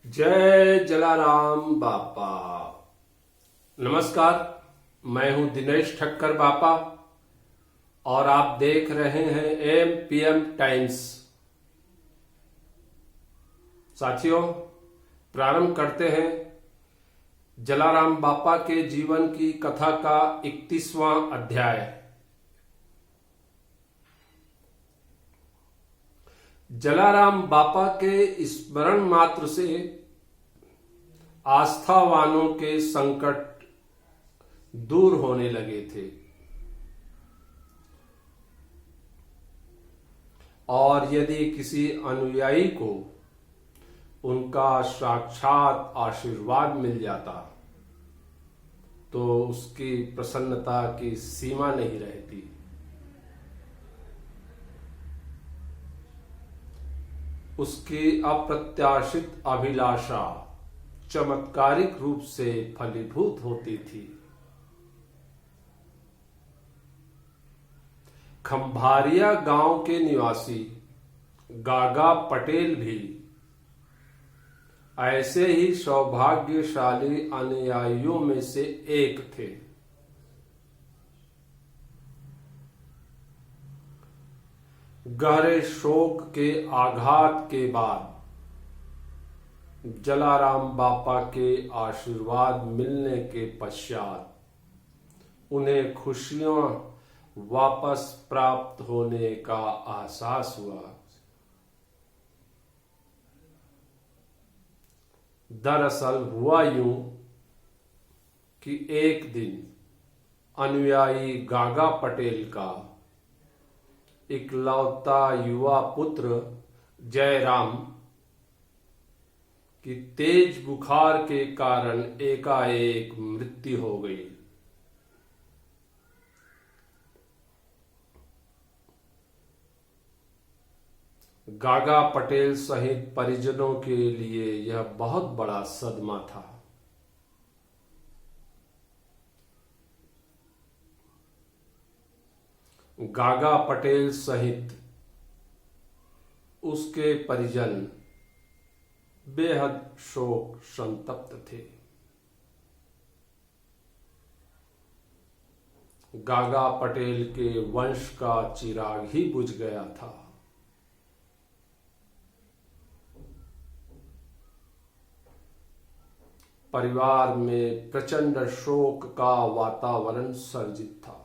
जय जलाराम बापा। नमस्कार, मैं हूं दिनेश ठक्कर बापा और आप देख रहे हैं एमपीएम टाइम्स। साथियों, प्रारंभ करते हैं जलाराम बापा के जीवन की कथा का 31वां अध्याय। जलाराम बापा के स्मरण मात्र से आस्थावानों के संकट दूर होने लगे थे और यदि किसी अनुयायी को उनका साक्षात आशीर्वाद मिल जाता तो उसकी प्रसन्नता की सीमा नहीं रहती। उसकी अप्रत्याशित अभिलाषा चमत्कारिक रूप से फलीभूत होती थी। खंभारिया गांव के निवासी गागा पटेल भी ऐसे ही सौभाग्यशाली अनुयायियों में से एक थे। गहरे शोक के आघात के बाद जलाराम बापा के आशीर्वाद मिलने के पश्चात उन्हें खुशियां वापस प्राप्त होने का एहसास हुआ। दरअसल हुआ यूं कि एक दिन अनुयायी गागा पटेल का इकलौता युवा पुत्र जयराम की तेज बुखार के कारण एकाएक मृत्यु हो गई। गागा पटेल सहित परिजनों के लिए यह बहुत बड़ा सदमा था। गागा पटेल सहित उसके परिजन बेहद शोक संतप्त थे। गागा पटेल के वंश का चिराग ही बुझ गया था। परिवार में प्रचंड शोक का वातावरण सर्जित था।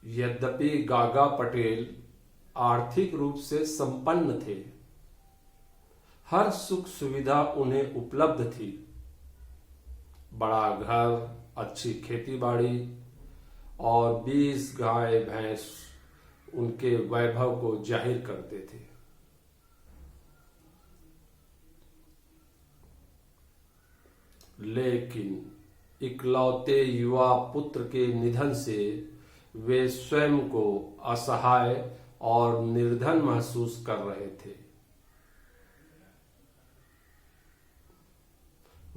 यद्यपि गागा पटेल आर्थिक रूप से संपन्न थे, हर सुख सुविधा उन्हें उपलब्ध थी। बड़ा घर, अच्छी खेतीबाड़ी और 20 गाय भैंस उनके वैभव को जाहिर करते थे। लेकिन इकलौते युवा पुत्र के निधन से वे स्वयं को असहाय और निर्धन महसूस कर रहे थे।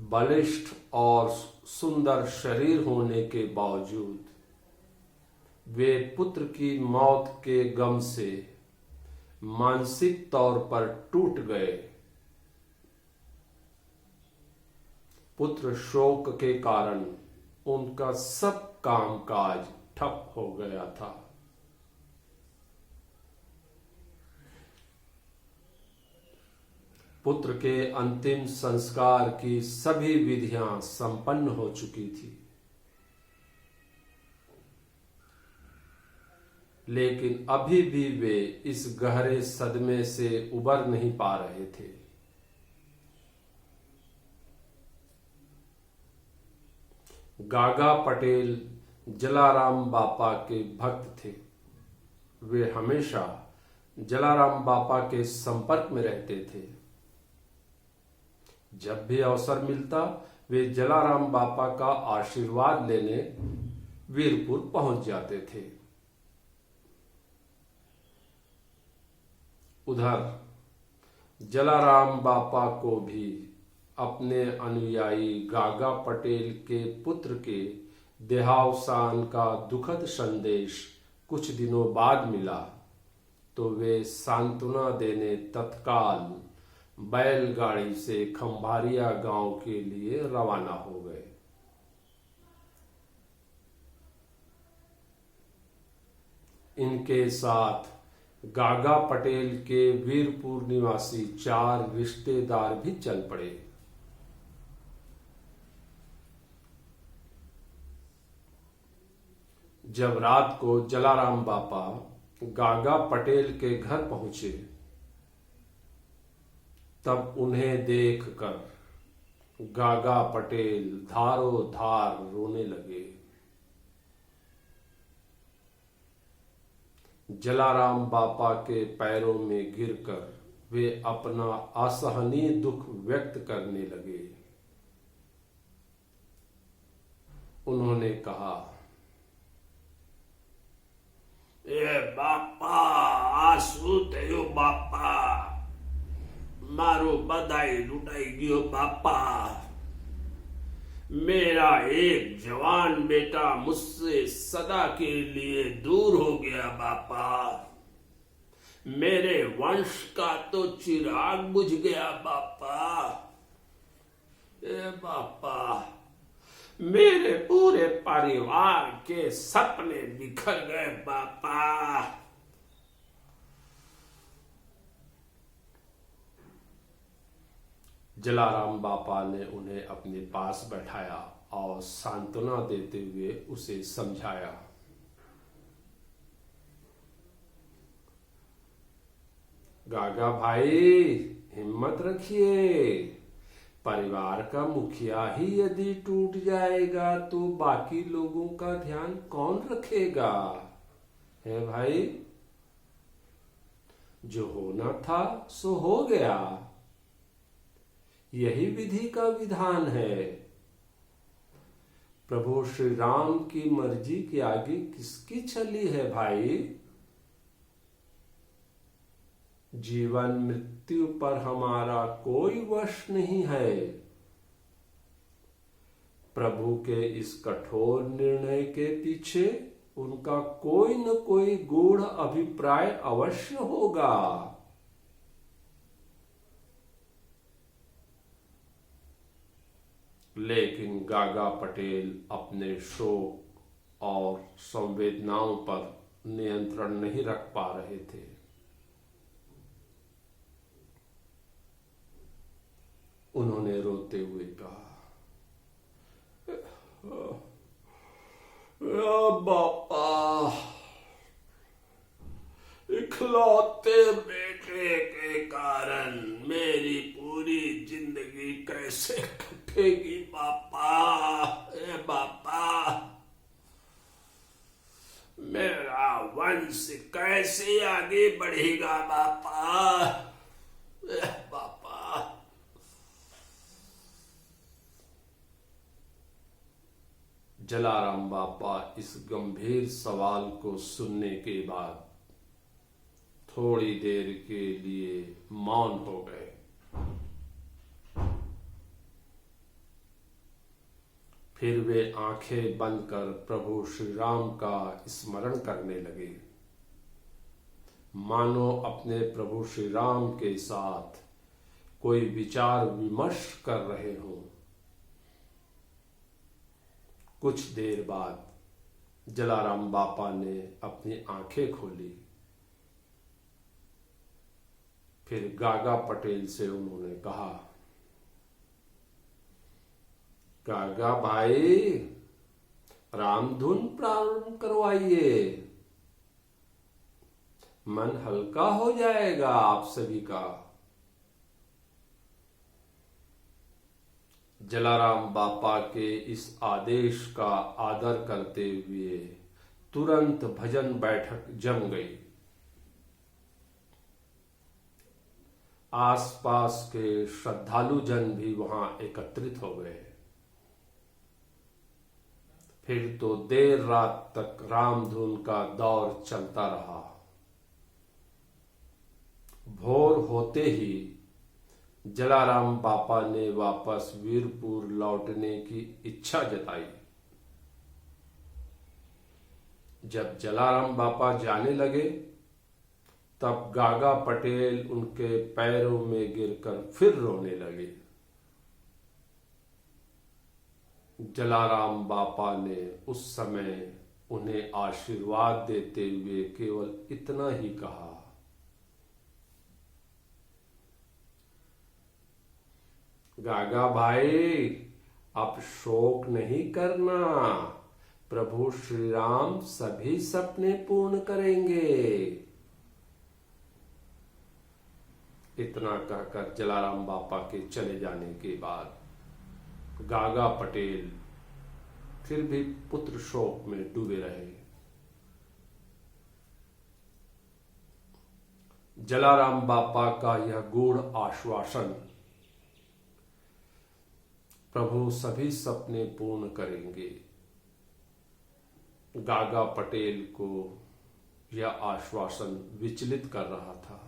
बलिष्ठ और सुंदर शरीर होने के बावजूद वे पुत्र की मौत के गम से मानसिक तौर पर टूट गए। पुत्र शोक के कारण उनका सब कामकाज ठप हो गया था। पुत्र के अंतिम संस्कार की सभी विधियां संपन्न हो चुकी थी, लेकिन अभी भी वे इस गहरे सदमे से उबर नहीं पा रहे थे। गागा पटेल जलाराम बापा के भक्त थे। वे हमेशा जलाराम बापा के संपर्क में रहते थे। जब भी अवसर मिलता वे जलाराम बापा का आशीर्वाद लेने वीरपुर पहुंच जाते थे। उधर जलाराम बापा को भी अपने अनुयायी गागा पटेल के पुत्र के देहावसान का दुखद संदेश कुछ दिनों बाद मिला। तो वे सांत्वना देने तत्काल बैलगाड़ी से खंभारिया गांव के लिए रवाना हो गए। इनके साथ गागा पटेल के वीरपुर निवासी 4 रिश्तेदार भी चल पड़े। जब रात को जलाराम बापा गागा पटेल के घर पहुंचे, तब उन्हें देखकर गागा पटेल धारो धार रोने लगे। जलाराम बापा के पैरों में गिरकर वे अपना असहनीय दुख व्यक्त करने लगे। उन्होंने कहा, ए बापा, आंसू थयो बापा, मारो बधाई लुटाई गयो बापा। मेरा एक जवान बेटा मुझसे सदा के लिए दूर हो गया बापा। मेरे वंश का तो चिराग बुझ गया बापा। ए बापा, मेरे पूरे परिवार के सपने बिखर गए बापा। जलाराम बापा ने उन्हें अपने पास बैठाया और सांत्वना देते हुए उसे समझाया। गागा भाई, हिम्मत रखिए। परिवार का मुखिया ही यदि टूट जाएगा तो बाकी लोगों का ध्यान कौन रखेगा? है भाई, जो होना था सो हो गया। यही विधि का विधान है। प्रभु श्री राम की मर्जी के आगे किसकी छली है भाई? जीवन मृत्यु पर हमारा कोई वश नहीं है। प्रभु के इस कठोर निर्णय के पीछे उनका कोई न कोई गूढ़ अभिप्राय अवश्य होगा। लेकिन गागा पटेल अपने शोक और संवेदनाओं पर नियंत्रण नहीं रख पा रहे थे। उन्होंने रोते हुए कहा, बापा, इकलौते बेटे के कारण मेरी पूरी जिंदगी कैसे कटेगी बापा। ए बापा, मेरा वंश कैसे आगे बढ़ेगा बापा। बापा, जलाराम बापा इस गंभीर सवाल को सुनने के बाद थोड़ी देर के लिए मौन हो गए। फिर वे आंखें बंद कर प्रभु श्री राम का स्मरण करने लगे, मानो अपने प्रभु श्री राम के साथ कोई विचार विमर्श कर रहे हों। कुछ देर बाद जलाराम बापा ने अपनी आंखें खोली। फिर गागा पटेल से उन्होंने कहा, गागा भाई, रामधुन प्रारंभ करवाइए। मन हल्का हो जाएगा आप सभी का। जलाराम बापा के इस आदेश का आदर करते हुए तुरंत भजन बैठक जम गई। आसपास के श्रद्धालु जन भी वहां एकत्रित हो गए। फिर तो देर रात तक रामधुन का दौर चलता रहा। भोर होते ही जलाराम बापा ने वापस वीरपुर लौटने की इच्छा जताई। जब जलाराम बापा जाने लगे तब गागा पटेल उनके पैरों में गिरकर फिर रोने लगे। जलाराम बापा ने उस समय उन्हें आशीर्वाद देते हुए केवल इतना ही कहा, गागा भाई, अब शोक नहीं करना, प्रभु श्री राम सभी सपने पूर्ण करेंगे। इतना कहकर जलाराम बापा के चले जाने के बाद गागा पटेल फिर भी पुत्र शोक में डूबे रहे। जलाराम बापा का यह गूढ़ आश्वासन, प्रभु सभी सपने पूर्ण करेंगे, गागा पटेल को यह आश्वासन विचलित कर रहा था।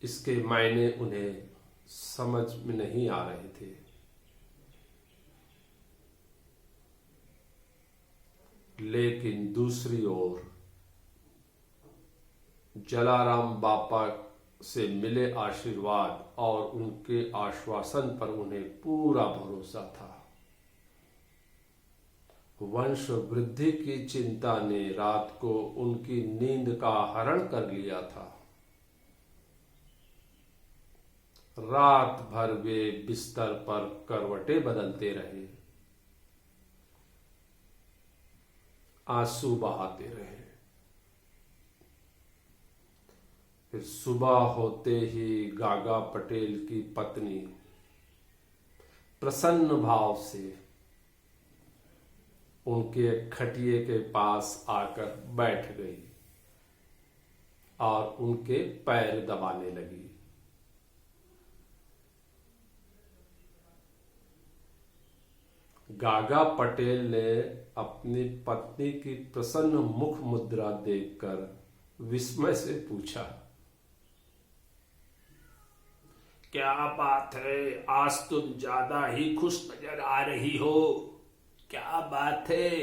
इसके मायने उन्हें समझ में नहीं आ रहे थे। लेकिन दूसरी ओर जलाराम बापा से मिले आशीर्वाद और उनके आश्वासन पर उन्हें पूरा भरोसा था। वंश वृद्धि की चिंता ने रात को उनकी नींद का हरण कर लिया था। रात भर वे बिस्तर पर करवटें बदलते रहे, आंसू बहाते रहे। फिर सुबह होते ही गागा पटेल की पत्नी प्रसन्न भाव से उनके खटिए के पास आकर बैठ गई और उनके पैर दबाने लगी। गागा पटेल ने अपनी पत्नी की प्रसन्न मुख मुद्रा देखकर विस्मय से पूछा, क्या बात है, आज तुम ज्यादा ही खुश नजर आ रही हो, क्या बात है?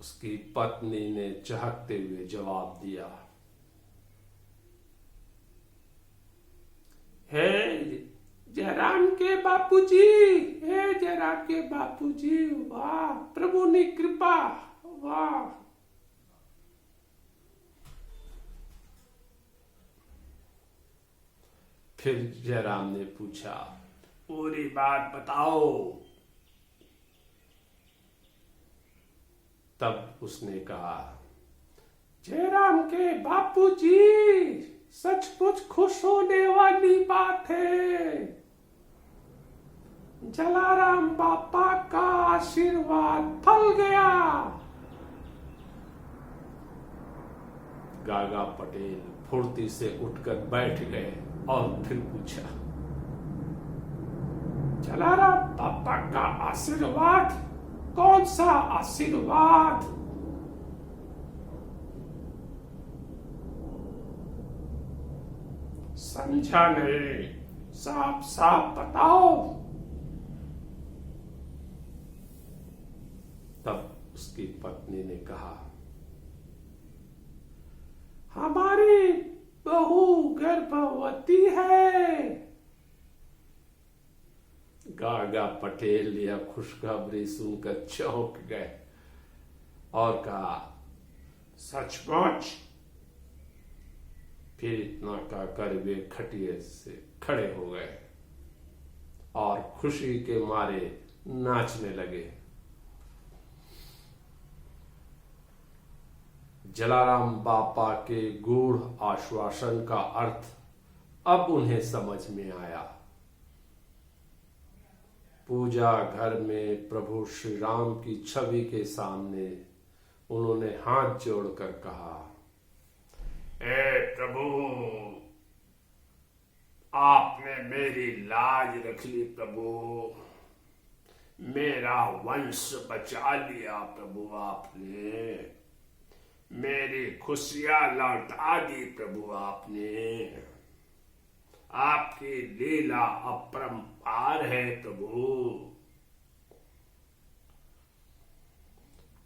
उसकी पत्नी ने चहकते हुए जवाब दिया, हे जयराम के बापूजी, हे जयराम के बापूजी, वाह प्रभु ने कृपा, वाह। फिर जयराम ने पूछा, पूरी बात बताओ। तब उसने कहा, जयराम के बापूजी, सचमुच खुश होने वाली बात है। जलाराम बापा का आशीर्वाद फल गया। गागा पटेल फुर्ती से उठकर बैठ गए और फिर पूछा, जलाराम बापा का आशीर्वाद? कौन सा आशीर्वाद? समझा नहीं, साफ साफ बताओ। तब उसकी पत्नी ने कहा, हमारी बहू गर्भवती है। गागा पटेल यह खुशखबरी सुनकर चौंक गए और कहा, सचमुच? फिर इतना कहकर वे खटिए से खड़े हो गए और खुशी के मारे नाचने लगे। जलाराम बापा के गूढ़ आश्वासन का अर्थ अब उन्हें समझ में आया। पूजा घर में प्रभु श्री राम की छवि के सामने उन्होंने हाथ जोड़कर कहा, हे प्रभु, आपने मेरी लाज रख ली प्रभु, मेरा वंश बचा लिया प्रभु, आपने मेरी खुशियां लौटा दी प्रभु, आपने, आपकी लीला अपरंपार है प्रभु।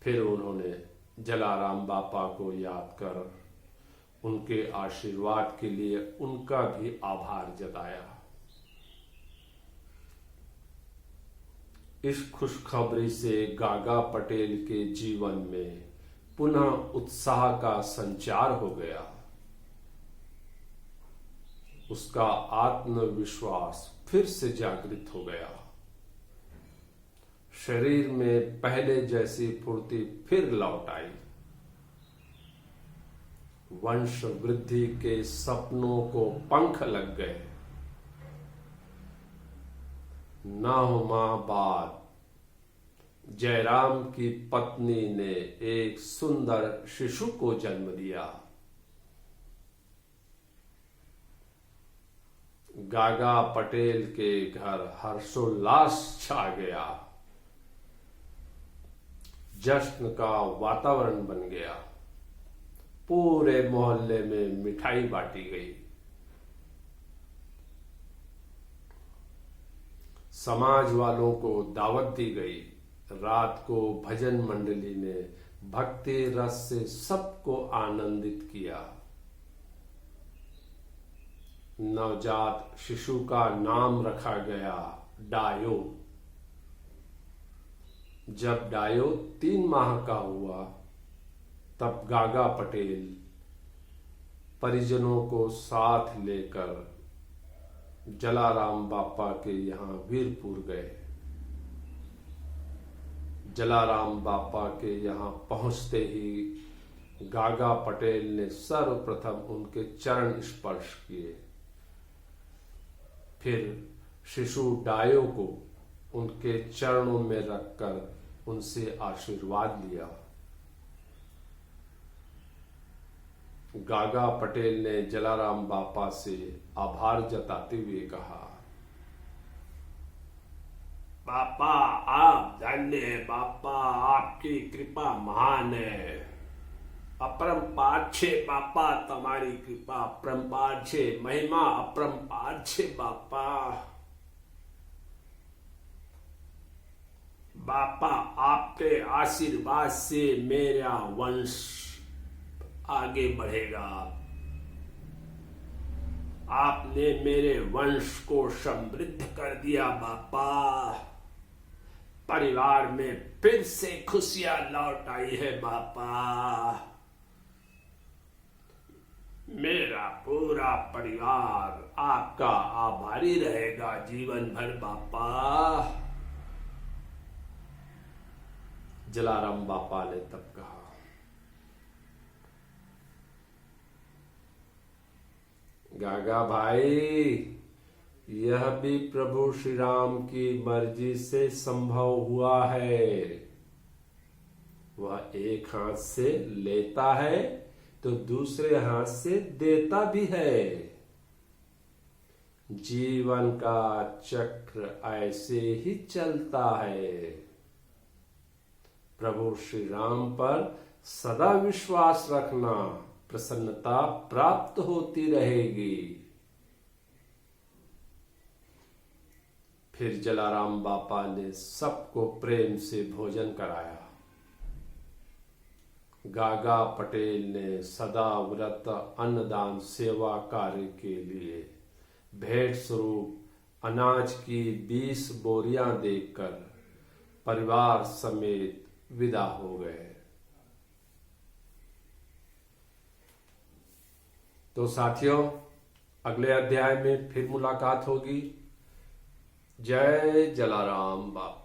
फिर उन्होंने जलाराम बापा को याद कर उनके आशीर्वाद के लिए उनका भी आभार जताया। इस खुशखबरी से गागा पटेल के जीवन में पुनः उत्साह का संचार हो गया। उसका आत्मविश्वास फिर से जागृत हो गया। शरीर में पहले जैसी फुर्ती फिर लौट आई। वंश वृद्धि के सपनों को पंख लग गए। 9 माह बाद जयराम की पत्नी ने एक सुंदर शिशु को जन्म दिया। गागा पटेल के घर हर्षोल्लास छा गया। जश्न का वातावरण बन गया। पूरे मोहल्ले में मिठाई बांटी गई। समाज वालों को दावत दी गई। रात को भजन मंडली ने भक्ति रस से सबको आनंदित किया। नवजात शिशु का नाम रखा गया डायो। जब डायो 3 माह का हुआ तब गागा पटेल परिजनों को साथ लेकर जलाराम बापा के यहाँ वीरपुर गए। जलाराम बापा के यहाँ पहुंचते ही गागा पटेल ने सर्वप्रथम उनके चरण स्पर्श किए। फिर शिशु डायो को उनके चरणों में रखकर उनसे आशीर्वाद लिया। गागा पटेल ने जलाराम बापा से आभार जताते हुए कहा, बापा आप धन्य है। बापा आपकी कृपा महान है। अपरंपार छे बापा तुम्हारी कृपा अपरंपार छे। महिमा अपरंपार छे बापा। बापा आपके आशीर्वाद से मेरा वंश आगे बढ़ेगा। आपने मेरे वंश को समृद्ध कर दिया बापा। परिवार में फिर से खुशियां लौट आई है बापा। मेरा पूरा परिवार आपका आभारी रहेगा जीवन भर बापा। जलाराम बापा ने तब कहा, गागा भाई यह भी प्रभु श्री राम की मर्जी से संभव हुआ है। वह एक हाथ से लेता है तो दूसरे हाथ से देता भी है। जीवन का चक्र ऐसे ही चलता है। प्रभु श्री राम पर सदा विश्वास रखना, प्रसन्नता प्राप्त होती रहेगी। फिर जलाराम बापा ने सबको प्रेम से भोजन कराया। गागा पटेल ने सदा व्रत अन्नदान सेवा कार्य के लिए भेंट स्वरूप अनाज की 20 बोरियां देकर परिवार समेत विदा हो गए। तो साथियों, अगले अध्याय में फिर मुलाकात होगी। जय जलाराम बापा।